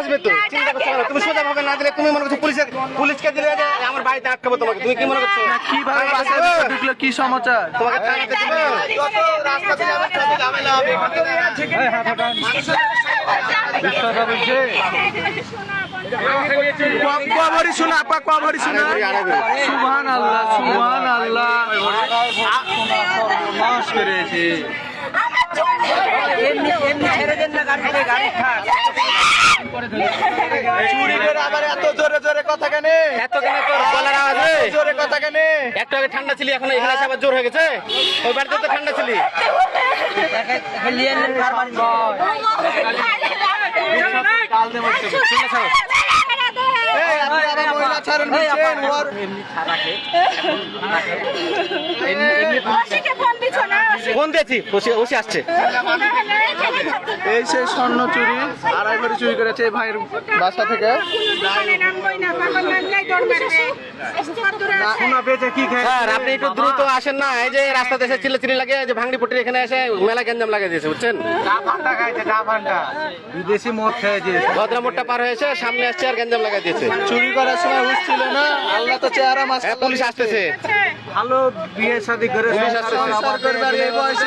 আসবে তো, চিন্তা করছো না। তুমি সোজা ভাবে না দিলে তুমি মনে করছো পুলিশকে দিলে যে আমার বাড়িতে আটকাবো তোমাকে, তুমি কি মনে করছো? কিভাবে বাসায় ঢুকলো, কি সমাচার? তোমাকে থানাতে দিব। কবরি শোনা আপা, কবরি শোনা। সুবহানাল্লাহ, সুবহানাল্লাহ। সর্বনাশ করেছে। চুরি করে আবার এত জোরে জোরে কথা কেন? এত কেন তোর গলার আওয়াজ রে? জোরে কথা কেন? একটু আগে ঠান্ডা ছিলি, এখন এখানে এসে আবার জোর হয়ে গেছে। ওই বাড়িতে তো ঠান্ডা ছিলি। চিন্তা ছাড়ো। এই আপনি আবার মহিলা ছাড়েন বলছেন ওর। ফোন দিয়েছি, ওসি আসছে। এই সেই স্বর্ণ চুরি, আড়াই ভরি চুরি করেছে এই ভাইয়ের বাসা থেকে। স্যার আপনি একটু দ্রুত আসেন না, এই যে রাস্তা দেশে চিল্লাচিল্লি লাগে, যে ভাঙড়ি পট্টির এখানে এসে মেলা গ্যাঞ্জাম লাগিয়ে দিয়েছে, বুঝছেন? বিদেশি মদ খেয়েছে। ভদ্রা মোড়টা পার হয়েছে, সামনে আসছে আর গ্যাঞ্জাম লাগিয়ে দিয়েছে। চুরি করার সময় হুঁশ ছিল না, আল্লাহ তো চেহারা মাস। পুলিশ আসতেছে। ভালো বিয়ে শাদী করে পুলিশ আসতেছে। সংসার করবে আর এই বয়সে